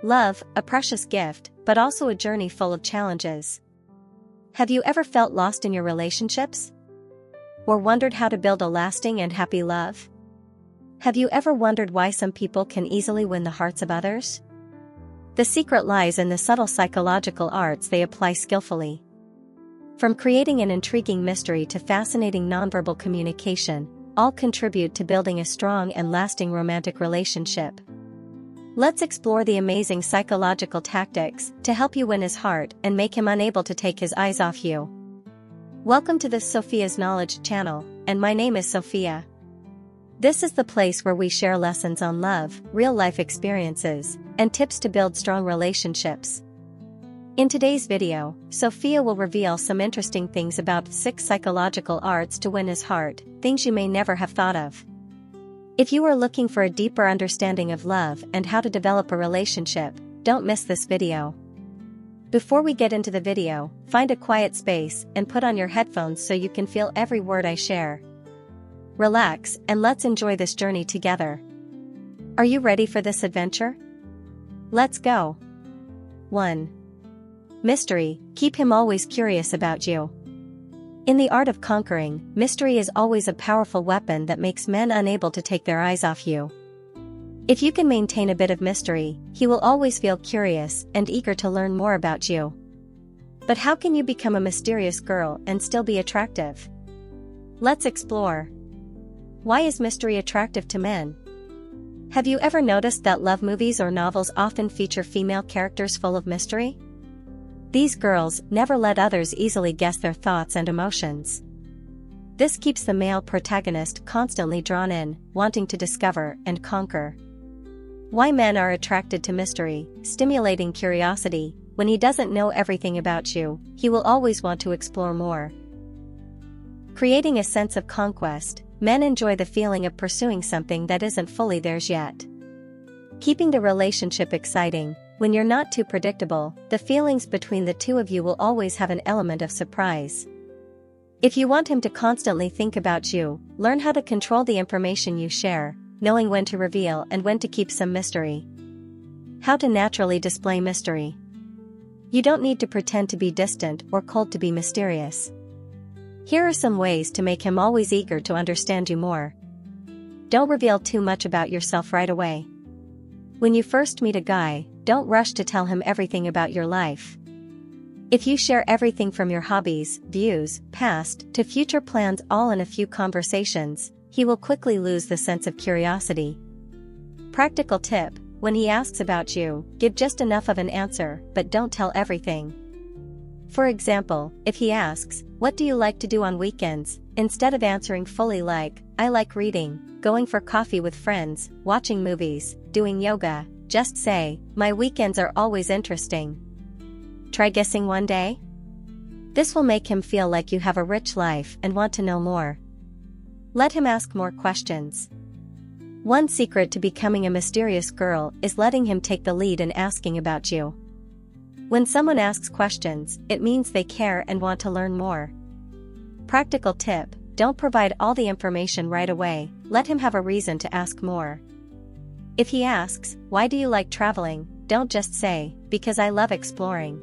Love, a precious gift, but also a journey full of challenges. Have you ever felt lost in your relationships? Or wondered how to build a lasting and happy love? Have you ever wondered why some people can easily win the hearts of others? The secret lies in the subtle psychological arts they apply skillfully. From creating an intriguing mystery to fascinating nonverbal communication, all contribute to building a strong and lasting romantic relationship. Let's explore the amazing psychological tactics to help you win his heart and make him unable to take his eyes off you. Welcome to the Sophia's Knowledge channel, and my name is Sophia. This is the place where we share lessons on love, real-life experiences, and tips to build strong relationships. In today's video, Sophia will reveal some interesting things about 6 psychological arts to win his heart, things you may never have thought of. If you are looking for a deeper understanding of love and how to develop a relationship, don't miss this video. Before we get into the video, find a quiet space and put on your headphones so you can feel every word I share. Relax and let's enjoy this journey together. Are you ready for this adventure? Let's go. 1. Mystery, keep him always curious about you. In the art of conquering, mystery is always a powerful weapon that makes men unable to take their eyes off you. If you can maintain a bit of mystery, he will always feel curious and eager to learn more about you. But how can you become a mysterious girl and still be attractive? Let's explore. Why is mystery attractive to men? Have you ever noticed that love movies or novels often feature female characters full of mystery? These girls never let others easily guess their thoughts and emotions. This keeps the male protagonist constantly drawn in, wanting to discover and conquer. Why men are attracted to mystery, stimulating curiosity. When he doesn't know everything about you, he will always want to explore more. Creating a sense of conquest, men enjoy the feeling of pursuing something that isn't fully theirs yet. Keeping the relationship exciting. When you're not too predictable, the feelings between the two of you will always have an element of surprise. If you want him to constantly think about you, learn how to control the information you share, knowing when to reveal and when to keep some mystery. How to naturally display mystery. You don't need to pretend to be distant or cold to be mysterious. Here are some ways to make him always eager to understand you more. Don't reveal too much about yourself right away. When you first meet a guy, don't rush to tell him everything about your life. If you share everything from your hobbies, views, past, to future plans all in a few conversations, he will quickly lose the sense of curiosity. Practical tip: when he asks about you, give just enough of an answer, but don't tell everything. For example, if he asks, "What do you like to do on weekends?" instead of answering fully like, "I like reading, going for coffee with friends, watching movies, doing yoga," just say, "My weekends are always interesting. Try guessing one day?" This will make him feel like you have a rich life and want to know more. Let him ask more questions. One secret to becoming a mysterious girl is letting him take the lead in asking about you. When someone asks questions, it means they care and want to learn more. Practical tip: don't provide all the information right away, let him have a reason to ask more. If he asks, "Why do you like traveling?" don't just say, "Because I love exploring."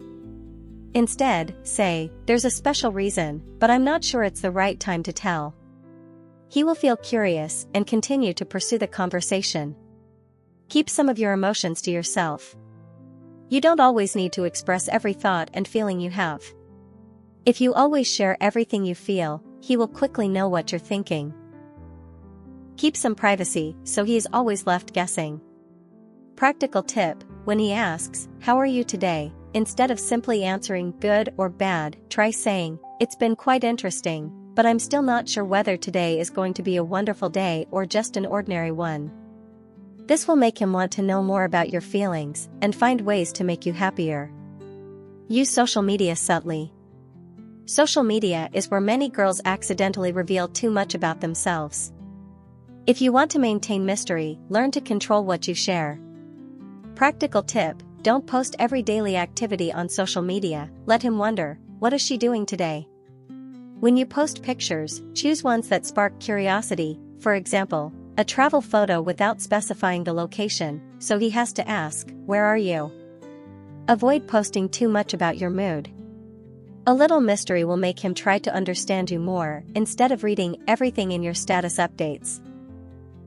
Instead, say, "There's a special reason, but I'm not sure it's the right time to tell." He will feel curious and continue to pursue the conversation. Keep some of your emotions to yourself. You don't always need to express every thought and feeling you have. If you always share everything you feel, he will quickly know what you're thinking. Keep some privacy, so he is always left guessing. Practical tip: when he asks, "How are you today?" instead of simply answering good or bad, try saying, "It's been quite interesting, but I'm still not sure whether today is going to be a wonderful day or just an ordinary one." This will make him want to know more about your feelings and find ways to make you happier. Use social media subtly. Social media is where many girls accidentally reveal too much about themselves. If you want to maintain mystery, learn to control what you share. Practical tip: don't post every daily activity on social media, let him wonder, "What is she doing today?" When you post pictures, choose ones that spark curiosity. For example, A travel photo without specifying the location, so he has to ask, "Where are you?" Avoid posting too much about your mood. A little mystery will make him try to understand you more instead of reading everything in your status updates.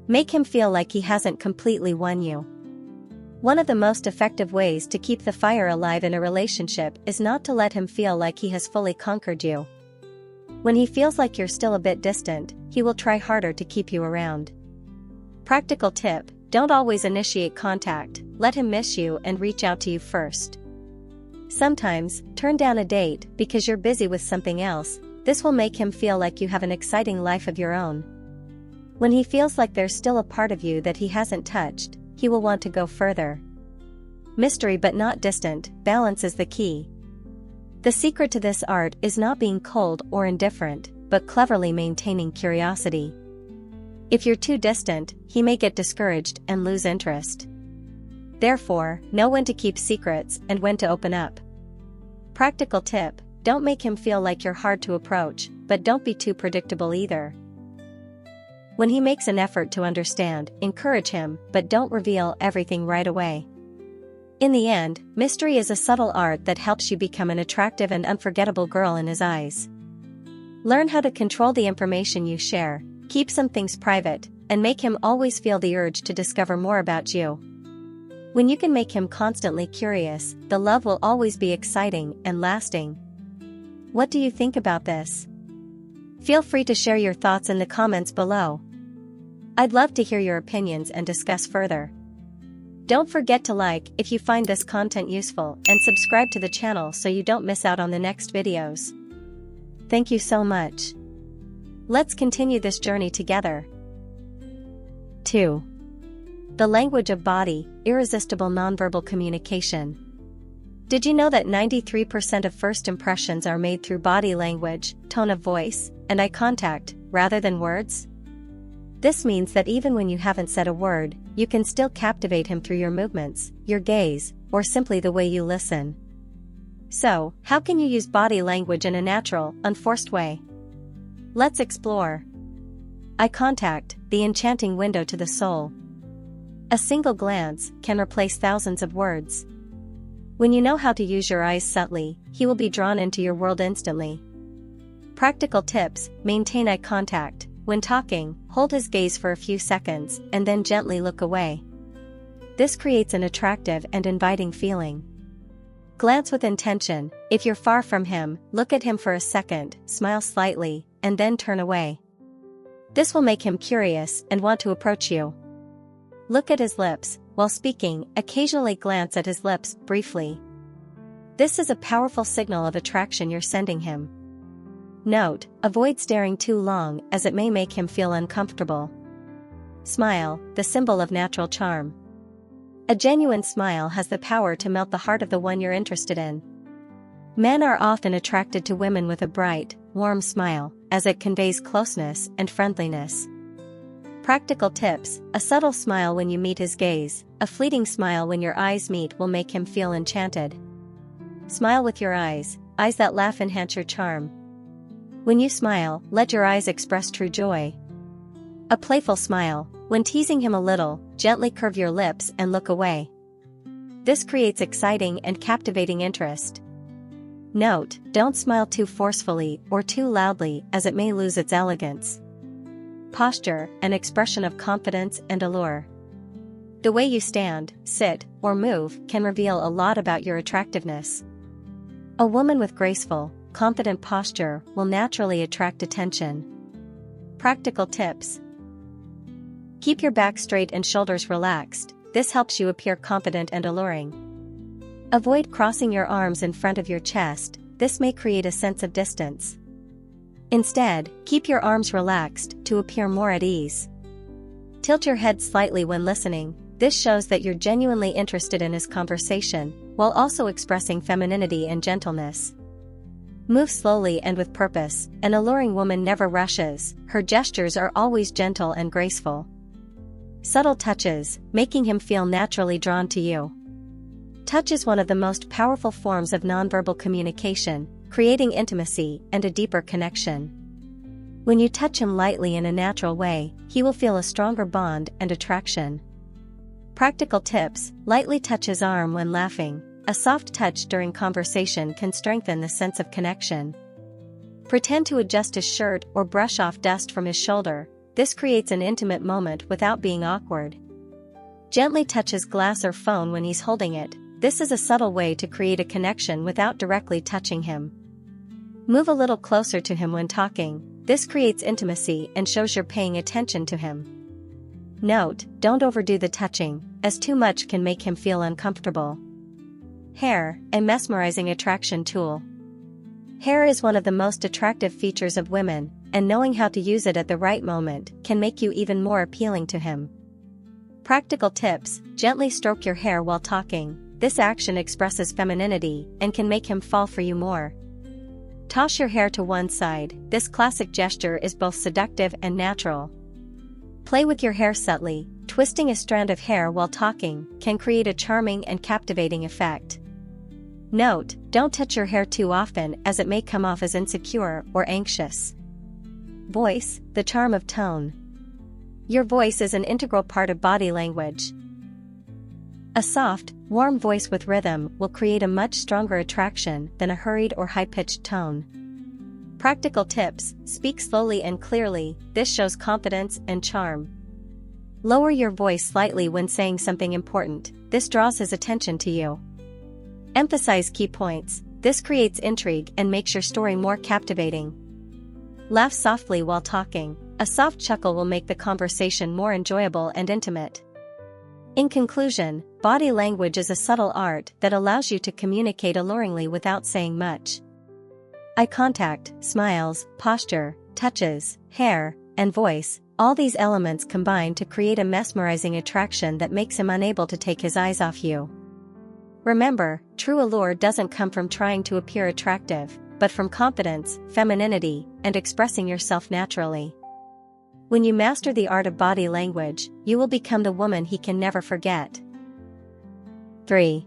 Make him feel like he hasn't completely won you. One of the most effective ways to keep the fire alive in a relationship is not to let him feel like he has fully conquered you. When he feels like you're still a bit distant, he will try harder to keep you around. Practical tip: don't always initiate contact, let him miss you and reach out to you first. Sometimes, turn down a date because you're busy with something else. This will make him feel like you have an exciting life of your own. When he feels like there's still a part of you that he hasn't touched, he will want to go further. Mystery but not distant, balance is the key. The secret to this art is not being cold or indifferent, but cleverly maintaining curiosity. If you're too distant, he may get discouraged and lose interest. Therefore, know when to keep secrets and when to open up. Practical tip: don't make him feel like you're hard to approach, but don't be too predictable either. When he makes an effort to understand, encourage him, but don't reveal everything right away. In the end, mystery is a subtle art that helps you become an attractive and unforgettable girl in his eyes. Learn how to control the information you share, keep some things private, and make him always feel the urge to discover more about you. When you can make him constantly curious, the love will always be exciting and lasting. What do you think about this? Feel free to share your thoughts in the comments below. I'd love to hear your opinions and discuss further. Don't forget to like if you find this content useful and subscribe to the channel so you don't miss out on the next videos. Thank you so much. Let's continue this journey together. 2. The language of body, irresistible nonverbal communication. Did you know that 93% of first impressions are made through body language, tone of voice, and eye contact, rather than words? This means that even when you haven't said a word, you can still captivate him through your movements, your gaze, or simply the way you listen. So, how can you use body language in a natural, unforced way? Let's explore. Eye contact, the enchanting window to the soul. A single glance can replace thousands of words. When you know how to use your eyes subtly, he will be drawn into your world instantly. Practical tips: maintain eye contact. When talking, hold his gaze for a few seconds and then gently look away. This creates an attractive and inviting feeling. Glance with intention. If you're far from him, look at him for a second, smile slightly, and then turn away. This will make him curious and want to approach you. Look at his lips. While speaking, occasionally glance at his lips briefly. This is a powerful signal of attraction you're sending him. Note: avoid staring too long as it may make him feel uncomfortable. Smile, the symbol of natural charm. A genuine smile has the power to melt the heart of the one you're interested in. Men are often attracted to women with a bright, warm smile, as it conveys closeness and friendliness. Practical tips: a subtle smile when you meet his gaze, a fleeting smile when your eyes meet will make him feel enchanted. Smile with your eyes. Eyes that laugh enhance your charm. When you smile, let your eyes express true joy. A playful smile. When teasing him a little, gently curve your lips and look away. This creates exciting and captivating interest. Note: don't smile too forcefully or too loudly as it may lose its elegance. Posture, an expression of confidence and allure. The way you stand, sit, or move can reveal a lot about your attractiveness. A woman with graceful, confident posture will naturally attract attention. Practical tips: keep your back straight and shoulders relaxed. This helps you appear confident and alluring. Avoid crossing your arms in front of your chest. This may create a sense of distance. Instead, keep your arms relaxed to appear more at ease. Tilt your head slightly when listening. This shows that you're genuinely interested in his conversation, while also expressing femininity and gentleness. Move slowly and with purpose. An alluring woman never rushes. Her gestures are always gentle and graceful. Subtle touches, making him feel naturally drawn to you. Touch is one of the most powerful forms of nonverbal communication, creating intimacy and a deeper connection. When you touch him lightly in a natural way, he will feel a stronger bond and attraction. Practical tips: lightly touch his arm when laughing. A soft touch during conversation can strengthen the sense of connection. Pretend to adjust his shirt or brush off dust from his shoulder. This creates an intimate moment without being awkward. Gently touch his glass or phone when he's holding it. This is a subtle way to create a connection without directly touching him. Move a little closer to him when talking. This creates intimacy and shows you're paying attention to him. Note: don't overdo the touching, as too much can make him feel uncomfortable. Hair, a mesmerizing attraction tool. Hair is one of the most attractive features of women, and knowing how to use it at the right moment can make you even more appealing to him. Practical tips: gently stroke your hair while talking. This action expresses femininity and can make him fall for you more. Toss your hair to one side. This classic gesture is both seductive and natural. Play with your hair subtly. Twisting a strand of hair while talking can create a charming and captivating effect. Note: don't touch your hair too often, as it may come off as insecure or anxious. Voice, the charm of tone. Your voice is an integral part of body language. A soft, warm voice with rhythm will create a much stronger attraction than a hurried or high-pitched tone. Practical tips: speak slowly and clearly. This shows confidence and charm. Lower your voice slightly when saying something important. This draws his attention to you. Emphasize key points. This creates intrigue and makes your story more captivating. Laugh softly while talking. A soft chuckle will make the conversation more enjoyable and intimate. In conclusion, body language is a subtle art that allows you to communicate alluringly without saying much. Eye contact, smiles, posture, touches, hair, and voice, all these elements combine to create a mesmerizing attraction that makes him unable to take his eyes off you. Remember, true allure doesn't come from trying to appear attractive, but from confidence, femininity, and expressing yourself naturally. When you master the art of body language, you will become the woman he can never forget. 3.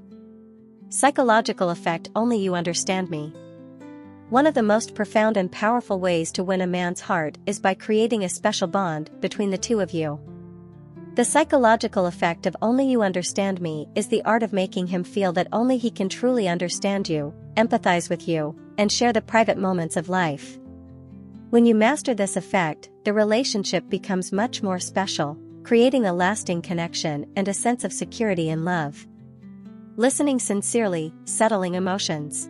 Psychological effect: only you understand me. One of the most profound and powerful ways to win a man's heart is by creating a special bond between the two of you. The psychological effect of only you understand me is the art of making him feel that only he can truly understand you, empathize with you, and share the private moments of life. When you master this effect, the relationship becomes much more special, creating a lasting connection and a sense of security and love. Listening sincerely, settling emotions.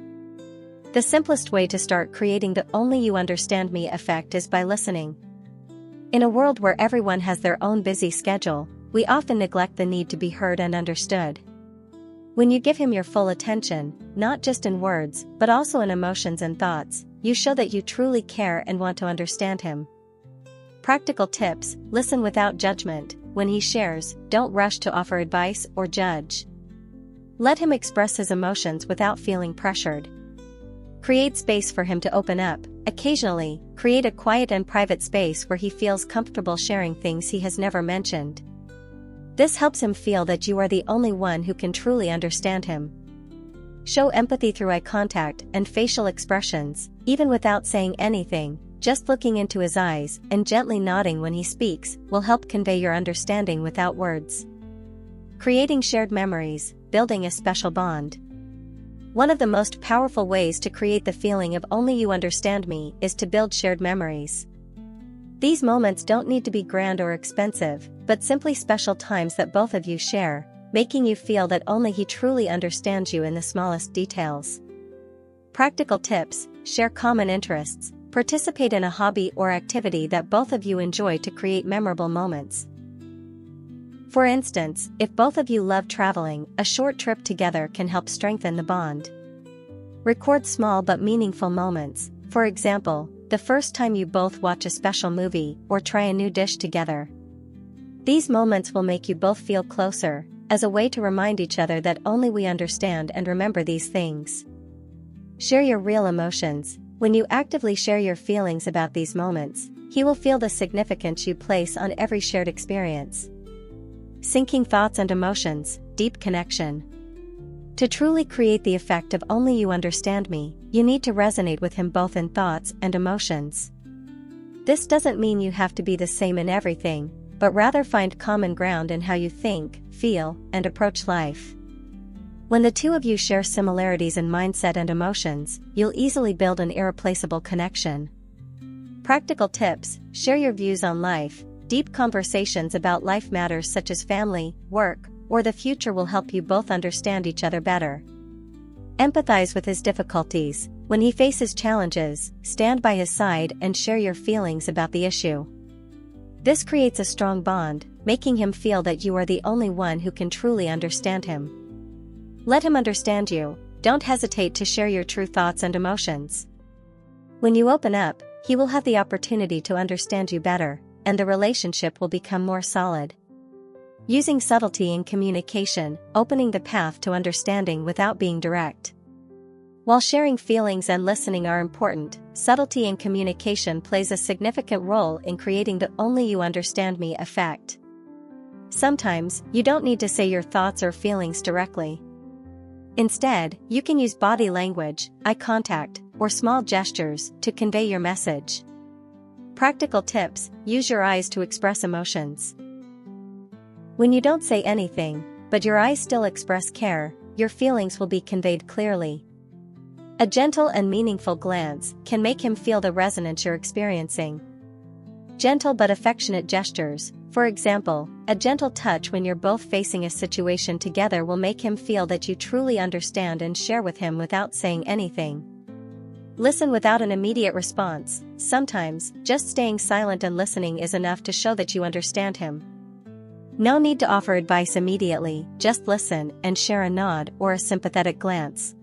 The simplest way to start creating the only you understand me effect is by listening. In a world where everyone has their own busy schedule, we often neglect the need to be heard and understood. When you give him your full attention, not just in words, but also in emotions and thoughts, you show that you truly care and want to understand him. Practical tips: listen without judgment. When he shares, don't rush to offer advice or judge. Let him express his emotions without feeling pressured. Create space for him to open up. Occasionally, create a quiet and private space where he feels comfortable sharing things he has never mentioned. This helps him feel that you are the only one who can truly understand him. Show empathy through eye contact and facial expressions, even without saying anything. Just looking into his eyes and gently nodding when he speaks will help convey your understanding without words. Creating shared memories, building a special bond. One of the most powerful ways to create the feeling of only you understand me is to build shared memories. These moments don't need to be grand or expensive, but simply special times that both of you share, making you feel that only he truly understands you in the smallest details. Practical tips: share common interests. Participate in a hobby or activity that both of you enjoy to create memorable moments. For instance, if both of you love traveling, a short trip together can help strengthen the bond. Record small but meaningful moments, for example, the first time you both watch a special movie or try a new dish together. These moments will make you both feel closer, as a way to remind each other that only we understand and remember these things. Share your real emotions. When you actively share your feelings about these moments, he will feel the significance you place on every shared experience. Syncing thoughts and emotions, deep connection. To truly create the effect of only you understand me, you need to resonate with him both in thoughts and emotions. This doesn't mean you have to be the same in everything, but rather find common ground in how you think, feel, and approach life. When the two of you share similarities in mindset and emotions, you'll easily build an irreplaceable connection. Practical tips: share your views on life. Deep conversations about life matters such as family, work, or the future will help you both understand each other better. Empathize with his difficulties. When he faces challenges, stand by his side and share your feelings about the issue. This creates a strong bond, making him feel that you are the only one who can truly understand him. Let him understand you. Don't hesitate to share your true thoughts and emotions. When you open up, he will have the opportunity to understand you better, and the relationship will become more solid. Using subtlety in communication, opening the path to understanding without being direct. While sharing feelings and listening are important, subtlety in communication plays a significant role in creating the "only you understand me" effect. Sometimes, you don't need to say your thoughts or feelings directly. Instead, you can use body language, eye contact, or small gestures to convey your message. Practical tips: use your eyes to express emotions. When you don't say anything, but your eyes still express care, your feelings will be conveyed clearly. A gentle and meaningful glance can make him feel the resonance you're experiencing. Gentle but affectionate gestures, for example, a gentle touch when you're both facing a situation together, will make him feel that you truly understand and share with him without saying anything. Listen without an immediate response. Sometimes, just staying silent and listening is enough to show that you understand him. No need to offer advice immediately, just listen and share a nod or a sympathetic glance.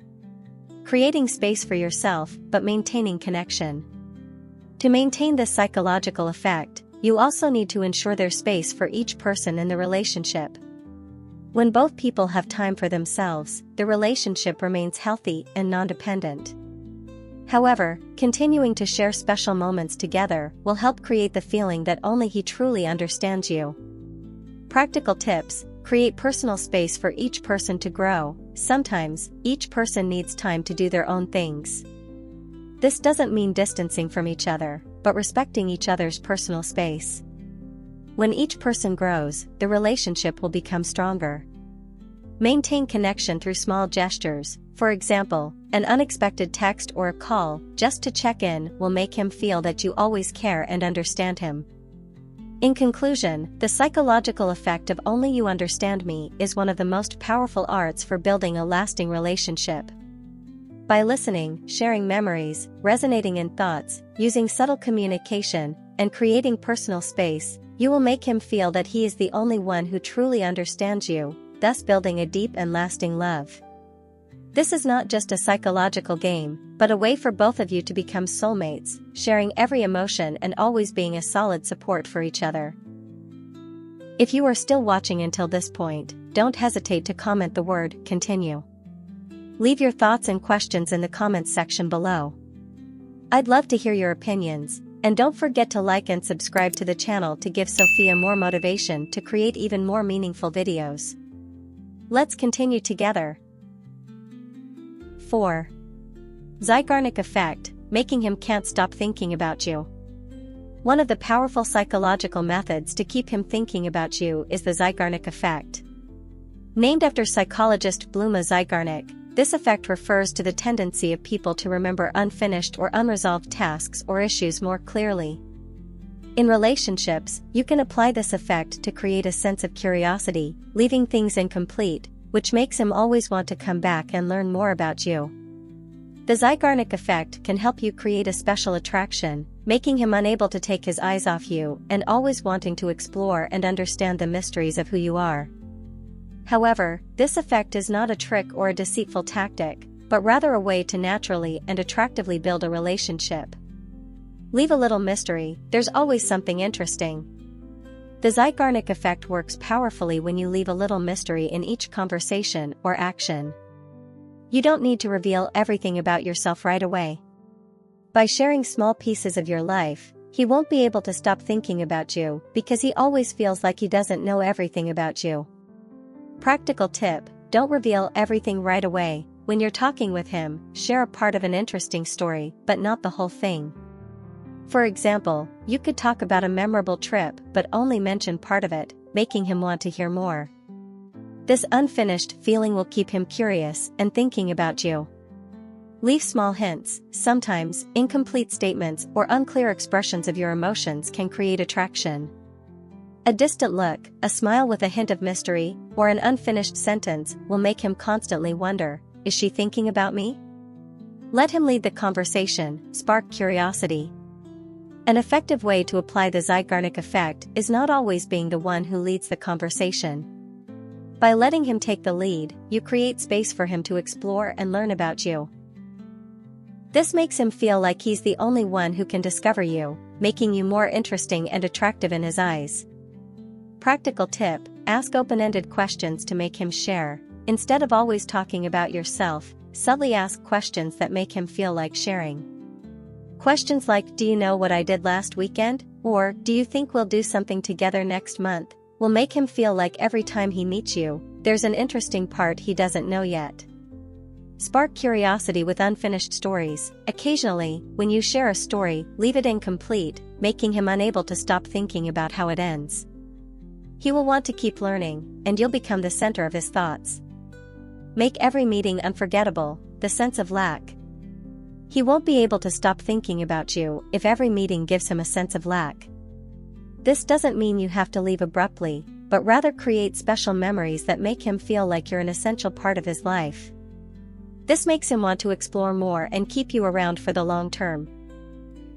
Creating space for yourself, but maintaining connection. To maintain this psychological effect, you also need to ensure there's space for each person in the relationship. When both people have time for themselves, the relationship remains healthy and non-dependent. However, continuing to share special moments together will help create the feeling that only he truly understands you. Practical tips: create personal space for each person to grow. Sometimes, each person needs time to do their own things. This doesn't mean distancing from each other, but respecting each other's personal space. When each person grows, the relationship will become stronger. Maintain connection through small gestures. For example, an unexpected text or a call, just to check in, will make him feel that you always care and understand him. In conclusion, the psychological effect of "only you understand me" is one of the most powerful arts for building a lasting relationship. By listening, sharing memories, resonating in thoughts, using subtle communication, and creating personal space, you will make him feel that he is the only one who truly understands you, thus building a deep and lasting love. This is not just a psychological game, but a way for both of you to become soulmates, sharing every emotion and always being a solid support for each other. If you are still watching until this point, don't hesitate to comment the word "continue." Leave your thoughts and questions in the comments section below. I'd love to hear your opinions, and don't forget to like and subscribe to the channel to give Sophia more motivation to create even more meaningful videos. Let's continue together. 4. Zeigarnik effect, making him can't stop thinking about you. One of the powerful psychological methods to keep him thinking about you is the Zeigarnik effect. Named after psychologist Bluma Zeigarnik, this effect refers to the tendency of people to remember unfinished or unresolved tasks or issues more clearly. In relationships, you can apply this effect to create a sense of curiosity, leaving things incomplete, which makes him always want to come back and learn more about you. The Zeigarnik effect can help you create a special attraction, making him unable to take his eyes off you and always wanting to explore and understand the mysteries of who you are. However, this effect is not a trick or a deceitful tactic, but rather a way to naturally and attractively build a relationship. Leave a little mystery, there's always something interesting. The Zeigarnik effect works powerfully when you leave a little mystery in each conversation or action. You don't need to reveal everything about yourself right away. By sharing small pieces of your life, he won't be able to stop thinking about you because he always feels like he doesn't know everything about you. Practical tip: don't reveal everything right away. When you're talking with him, share a part of an interesting story, but not the whole thing. For example, you could talk about a memorable trip but only mention part of it, making him want to hear more. This unfinished feeling will keep him curious and thinking about you. Leave small hints. Sometimes, incomplete statements or unclear expressions of your emotions can create attraction. A distant look, a smile with a hint of mystery, or an unfinished sentence will make him constantly wonder, is she thinking about me? Let him lead the conversation, spark curiosity. An effective way to apply the Zeigarnik effect is not always being the one who leads the conversation. By letting him take the lead, you create space for him to explore and learn about you. This makes him feel like he's the only one who can discover you, making you more interesting and attractive in his eyes. Practical tip: ask open-ended questions to make him share. Instead of always talking about yourself, subtly ask questions that make him feel like sharing. Questions like, do you know what I did last weekend? Or, do you think we'll do something together next month? Will make him feel like every time he meets you, there's an interesting part he doesn't know yet. Spark curiosity with unfinished stories. Occasionally, when you share a story, leave it incomplete, making him unable to stop thinking about how it ends. He will want to keep learning, and you'll become the center of his thoughts. Make every meeting unforgettable. The sense of lack. He won't be able to stop thinking about you if every meeting gives him a sense of lack. This doesn't mean you have to leave abruptly, but rather create special memories that make him feel like you're an essential part of his life. This makes him want to explore more and keep you around for the long term.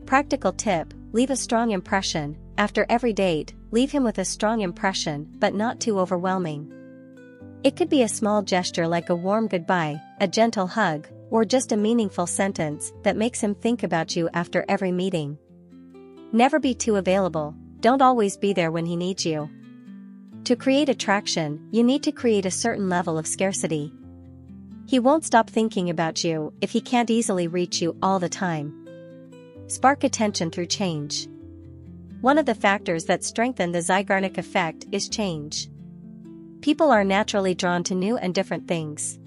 Practical tip: leave a strong impression. After every date, leave him with a strong impression, but not too overwhelming. It could be a small gesture like a warm goodbye, a gentle hug, or just a meaningful sentence that makes him think about you after every meeting. Never be too available. Don't always be there when he needs you. To create attraction, you need to create a certain level of scarcity. He won't stop thinking about you if he can't easily reach you all the time. Spark attention through change. One of the factors that strengthen the Zeigarnik effect is change. People are naturally drawn to new and different things.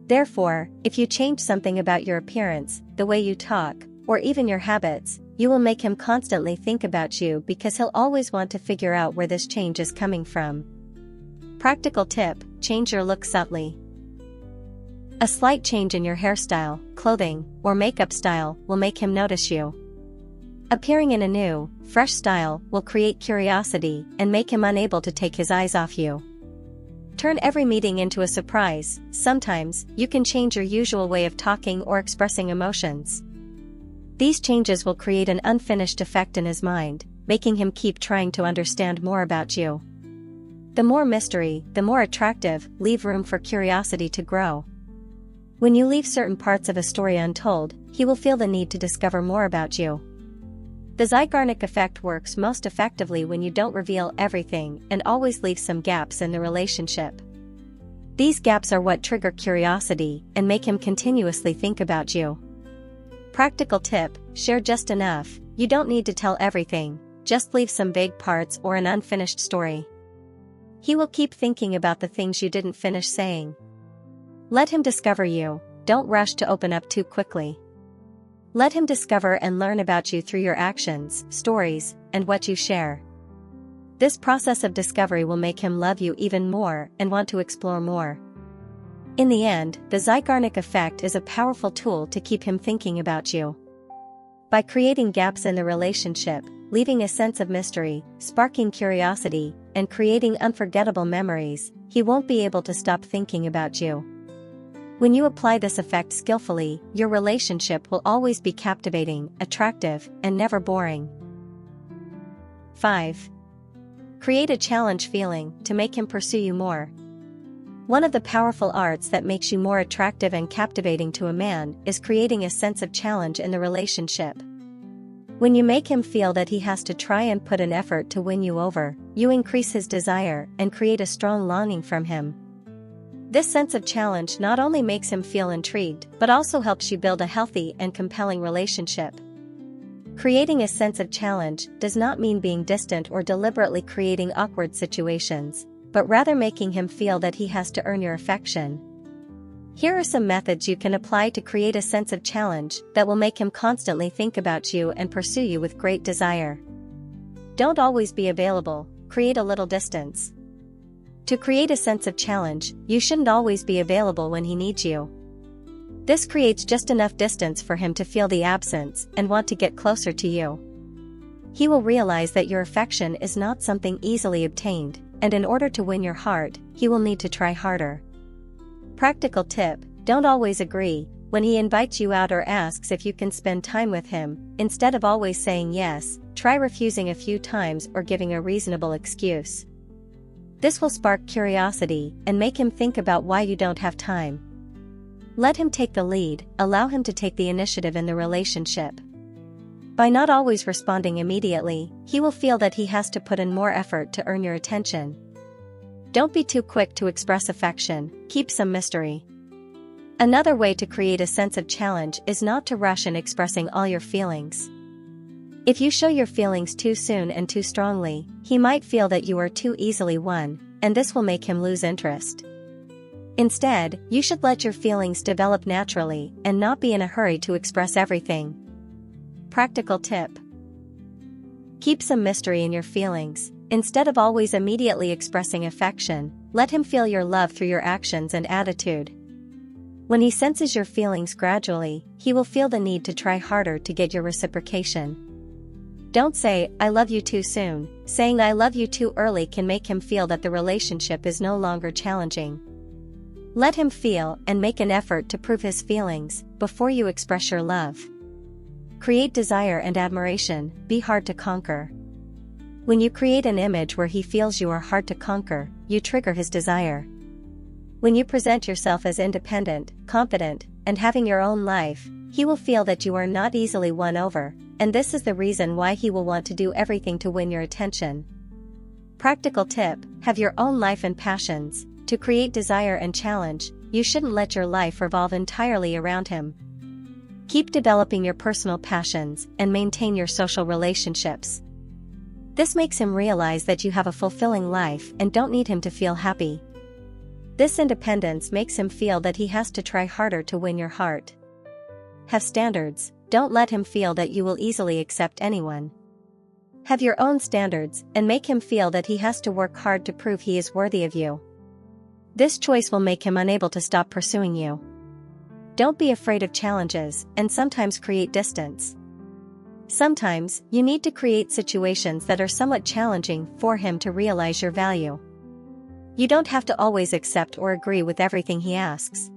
Therefore, if you change something about your appearance, the way you talk, or even your habits, you will make him constantly think about you because he'll always want to figure out where this change is coming from. Practical tip: change your look subtly. A slight change in your hairstyle, clothing, or makeup style will make him notice you. Appearing in a new, fresh style will create curiosity and make him unable to take his eyes off you. Turn every meeting into a surprise. Sometimes, you can change your usual way of talking or expressing emotions. These changes will create an unfinished effect in his mind, making him keep trying to understand more about you. The more mystery, the more attractive. Leave room for curiosity to grow. When you leave certain parts of a story untold, he will feel the need to discover more about you. The Zeigarnik effect works most effectively when you don't reveal everything and always leave some gaps in the relationship. These gaps are what trigger curiosity and make him continuously think about you. Practical tip: share just enough. You don't need to tell everything, just leave some vague parts or an unfinished story. He will keep thinking about the things you didn't finish saying. Let him discover you. Don't rush to open up too quickly. Let him discover and learn about you through your actions, stories, and what you share. This process of discovery will make him love you even more and want to explore more. In the end, the Zeigarnik effect is a powerful tool to keep him thinking about you. By creating gaps in the relationship, leaving a sense of mystery, sparking curiosity, and creating unforgettable memories, he won't be able to stop thinking about you. When you apply this effect skillfully, your relationship will always be captivating, attractive, and never boring. 5. Create a challenge feeling to make him pursue you more. One of the powerful arts that makes you more attractive and captivating to a man is creating a sense of challenge in the relationship. When you make him feel that he has to try and put an effort to win you over, you increase his desire and create a strong longing from him. This sense of challenge not only makes him feel intrigued, but also helps you build a healthy and compelling relationship. Creating a sense of challenge does not mean being distant or deliberately creating awkward situations, but rather making him feel that he has to earn your affection. Here are some methods you can apply to create a sense of challenge that will make him constantly think about you and pursue you with great desire. Don't always be available, create a little distance. To create a sense of challenge, you shouldn't always be available when he needs you. This creates just enough distance for him to feel the absence and want to get closer to you. He will realize that your affection is not something easily obtained, and in order to win your heart, he will need to try harder. Practical tip: don't always agree. When he invites you out or asks if you can spend time with him, instead of always saying yes, try refusing a few times or giving a reasonable excuse. This will spark curiosity and make him think about why you don't have time. Let him take the lead, allow him to take the initiative in the relationship. By not always responding immediately, he will feel that he has to put in more effort to earn your attention. Don't be too quick to express affection, keep some mystery. Another way to create a sense of challenge is not to rush in expressing all your feelings. If you show your feelings too soon and too strongly, he might feel that you are too easily won, and this will make him lose interest. Instead, you should let your feelings develop naturally and not be in a hurry to express everything. Practical tip: keep some mystery in your feelings. Instead of always immediately expressing affection, let him feel your love through your actions and attitude. When he senses your feelings gradually, he will feel the need to try harder to get your reciprocation. Don't say, "I love you" too soon. Saying "I love you" too early can make him feel that the relationship is no longer challenging. Let him feel and make an effort to prove his feelings before you express your love. Create desire and admiration, be hard to conquer. When you create an image where he feels you are hard to conquer, you trigger his desire. When you present yourself as independent, confident, and having your own life, he will feel that you are not easily won over, and this is the reason why he will want to do everything to win your attention. Practical tip: have your own life and passions. To create desire and challenge, you shouldn't let your life revolve entirely around him. Keep developing your personal passions and maintain your social relationships. This makes him realize that you have a fulfilling life and don't need him to feel happy. This independence makes him feel that he has to try harder to win your heart. Have standards. Don't let him feel that you will easily accept anyone. Have your own standards and make him feel that he has to work hard to prove he is worthy of you. This choice will make him unable to stop pursuing you. Don't be afraid of challenges and sometimes create distance. Sometimes, you need to create situations that are somewhat challenging for him to realize your value. You don't have to always accept or agree with everything he asks.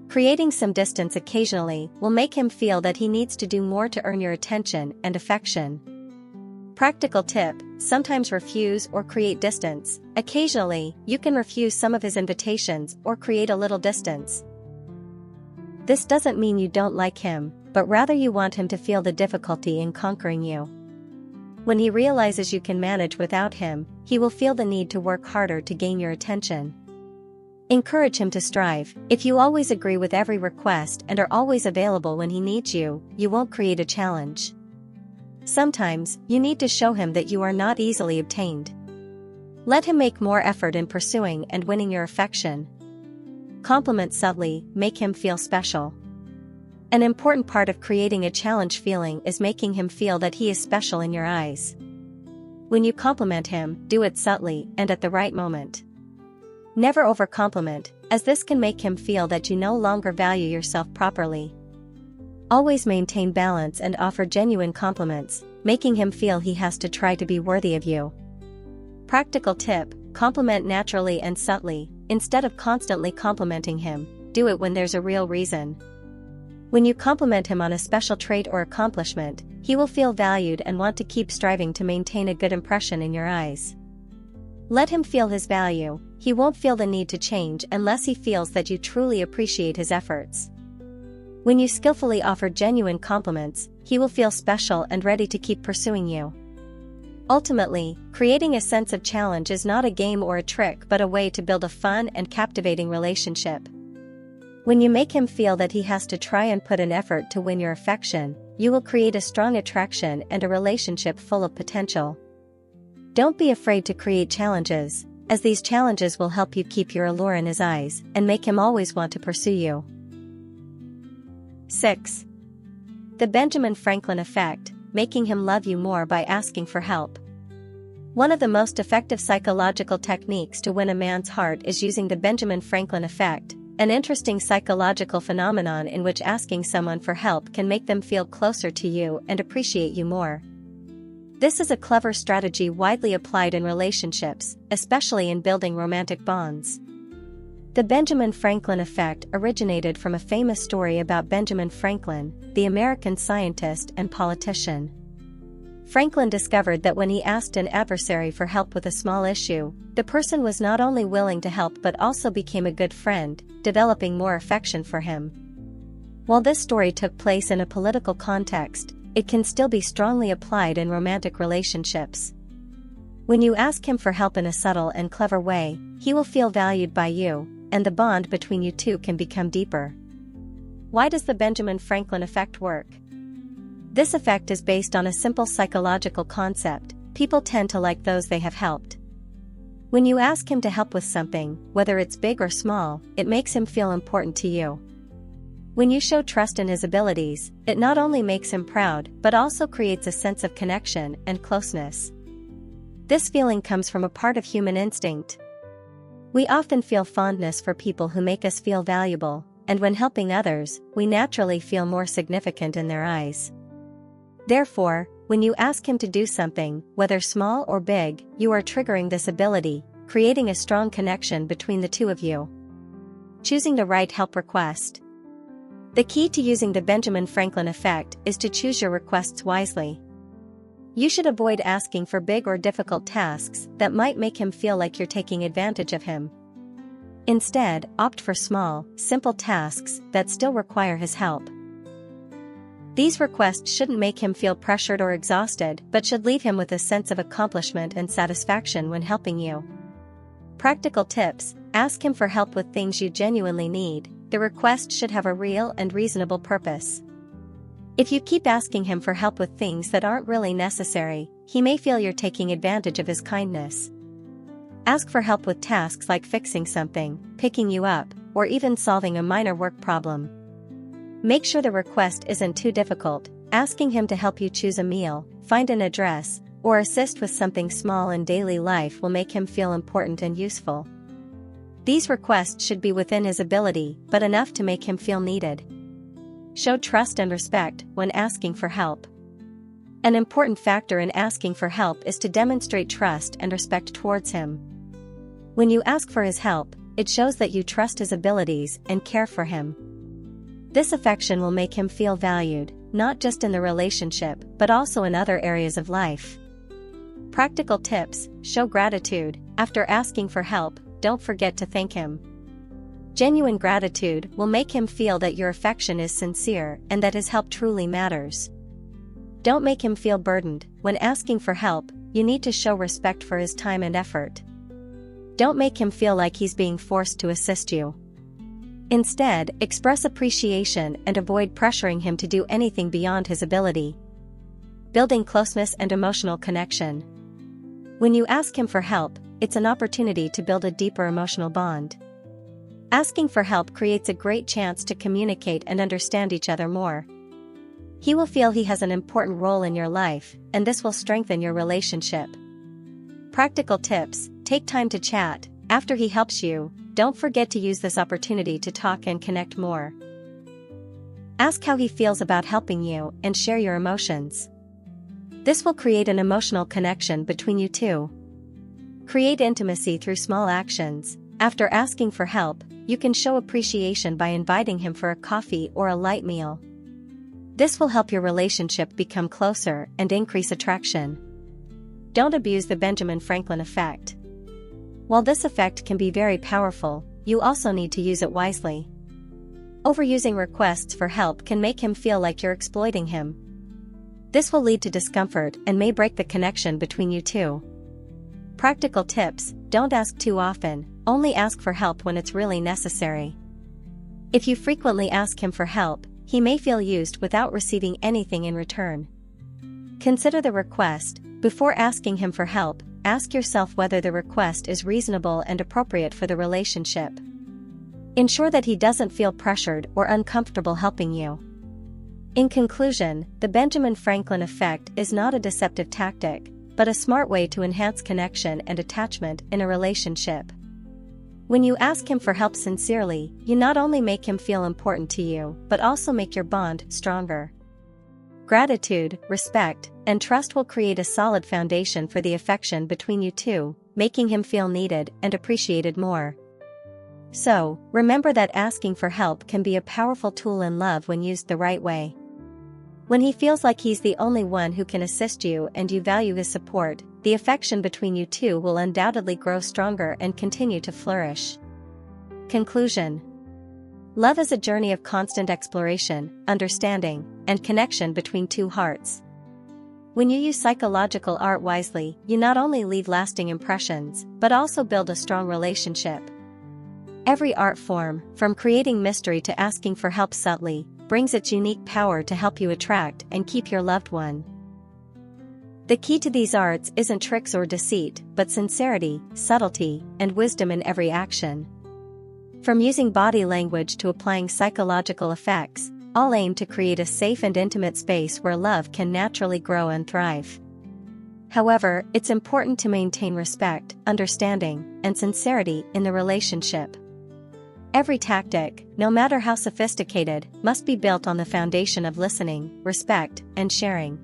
Creating some distance occasionally will make him feel that he needs to do more to earn your attention and affection. Practical tip: sometimes refuse or create distance. Occasionally, you can refuse some of his invitations or create a little distance. This doesn't mean you don't like him, but rather you want him to feel the difficulty in conquering you. When he realizes you can manage without him, he will feel the need to work harder to gain your attention. Encourage him to strive. If you always agree with every request and are always available when he needs you, you won't create a challenge. Sometimes, you need to show him that you are not easily obtained. Let him make more effort in pursuing and winning your affection. Compliment subtly, make him feel special. An important part of creating a challenge feeling is making him feel that he is special in your eyes. When you compliment him, do it subtly and at the right moment. Never overcompliment, as this can make him feel that you no longer value yourself properly. Always maintain balance and offer genuine compliments, making him feel he has to try to be worthy of you. Practical tip: compliment naturally and subtly. Instead of constantly complimenting him, do it when there's a real reason. When you compliment him on a special trait or accomplishment, he will feel valued and want to keep striving to maintain a good impression in your eyes. Let him feel his value. He won't feel the need to change unless he feels that you truly appreciate his efforts. When you skillfully offer genuine compliments, he will feel special and ready to keep pursuing you. Ultimately, creating a sense of challenge is not a game or a trick but a way to build a fun and captivating relationship. When you make him feel that he has to try and put an effort to win your affection, you will create a strong attraction and a relationship full of potential. Don't be afraid to create challenges, as these challenges will help you keep your allure in his eyes and make him always want to pursue you. 6. The Benjamin Franklin effect, making him love you more by asking for help. One of the most effective psychological techniques to win a man's heart is using the Benjamin Franklin effect, an interesting psychological phenomenon in which asking someone for help can make them feel closer to you and appreciate you more. This is a clever strategy widely applied in relationships, especially in building romantic bonds. The Benjamin Franklin effect originated from a famous story about Benjamin Franklin, the American scientist and politician. Franklin discovered that when he asked an adversary for help with a small issue, the person was not only willing to help but also became a good friend, developing more affection for him. While this story took place in a political context, it can still be strongly applied in romantic relationships. When you ask him for help in a subtle and clever way, he will feel valued by you, and the bond between you two can become deeper. Why does the Benjamin Franklin effect work? This effect is based on a simple psychological concept: people tend to like those they have helped. When you ask him to help with something, whether it's big or small, it makes him feel important to you. When you show trust in his abilities, it not only makes him proud but also creates a sense of connection and closeness. This feeling comes from a part of human instinct. We often feel fondness for people who make us feel valuable, and when helping others, we naturally feel more significant in their eyes. Therefore, when you ask him to do something, whether small or big, you are triggering this ability, creating a strong connection between the two of you. Choosing the right help request. The key to using the Benjamin Franklin effect is to choose your requests wisely. You should avoid asking for big or difficult tasks that might make him feel like you're taking advantage of him. Instead, opt for small, simple tasks that still require his help. These requests shouldn't make him feel pressured or exhausted, but should leave him with a sense of accomplishment and satisfaction when helping you. Practical tips: ask him for help with things you genuinely need. The request should have a real and reasonable purpose. If you keep asking him for help with things that aren't really necessary, he may feel you're taking advantage of his kindness. Ask for help with tasks like fixing something, picking you up, or even solving a minor work problem. Make sure the request isn't too difficult. Asking him to help you choose a meal, find an address, or assist with something small in daily life will make him feel important and useful. These requests should be within his ability, but enough to make him feel needed. Show trust and respect when asking for help. An important factor in asking for help is to demonstrate trust and respect towards him. When you ask for his help, it shows that you trust his abilities and care for him. This affection will make him feel valued, not just in the relationship, but also in other areas of life. Practical tips: show gratitude. After asking for help, don't forget to thank him. Genuine gratitude will make him feel that your affection is sincere and that his help truly matters. Don't make him feel burdened. When asking for help, you need to show respect for his time and effort. Don't make him feel like he's being forced to assist you. Instead, express appreciation and avoid pressuring him to do anything beyond his ability. Building closeness and emotional connection. When you ask him for help, it's an opportunity to build a deeper emotional bond. Asking for help creates a great chance to communicate and understand each other more. He will feel he has an important role in your life, and this will strengthen your relationship. Practical tips: take time to chat. After he helps you, don't forget to use this opportunity to talk and connect more. Ask how he feels about helping you and share your emotions. This will create an emotional connection between you two. Create intimacy through small actions. After asking for help, you can show appreciation by inviting him for a coffee or a light meal. This will help your relationship become closer and increase attraction. Don't abuse the Benjamin Franklin effect. While this effect can be very powerful, you also need to use it wisely. Overusing requests for help can make him feel like you're exploiting him. This will lead to discomfort and may break the connection between you two. Practical tips: don't ask too often, only ask for help when it's really necessary. If you frequently ask him for help, he may feel used without receiving anything in return. Consider the request. Before asking him for help, ask yourself whether the request is reasonable and appropriate for the relationship. Ensure that he doesn't feel pressured or uncomfortable helping you. In conclusion, the Benjamin Franklin effect is not a deceptive tactic, but a smart way to enhance connection and attachment in a relationship. When you ask him for help sincerely, you not only make him feel important to you, but also make your bond stronger. Gratitude, respect, and trust will create a solid foundation for the affection between you two, making him feel needed and appreciated more. So, remember that asking for help can be a powerful tool in love when used the right way. When he feels like he's the only one who can assist you and you value his support, the affection between you two will undoubtedly grow stronger and continue to flourish. Conclusion. Love is a journey of constant exploration, understanding, and connection between two hearts. When you use psychological art wisely, you not only leave lasting impressions, but also build a strong relationship. Every art form, from creating mystery to asking for help subtly, brings its unique power to help you attract and keep your loved one. The key to these arts isn't tricks or deceit, but sincerity, subtlety, and wisdom in every action. From using body language to applying psychological effects, all aim to create a safe and intimate space where love can naturally grow and thrive. However, it's important to maintain respect, understanding, and sincerity in the relationship. Every tactic, no matter how sophisticated, must be built on the foundation of listening, respect, and sharing.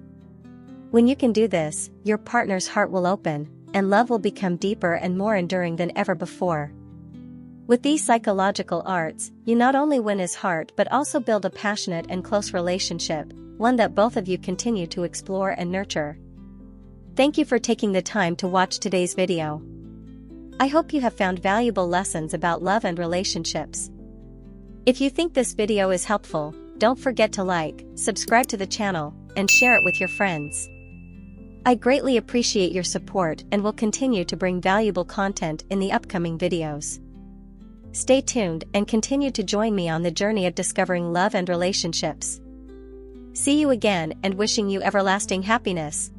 When you can do this, your partner's heart will open, and love will become deeper and more enduring than ever before. With these psychological arts, you not only win his heart but also build a passionate and close relationship, one that both of you continue to explore and nurture. Thank you for taking the time to watch today's video. I hope you have found valuable lessons about love and relationships. If you think this video is helpful, don't forget to like, subscribe to the channel, and share it with your friends. I greatly appreciate your support and will continue to bring valuable content in the upcoming videos. Stay tuned and continue to join me on the journey of discovering love and relationships. See you again and wishing you everlasting happiness.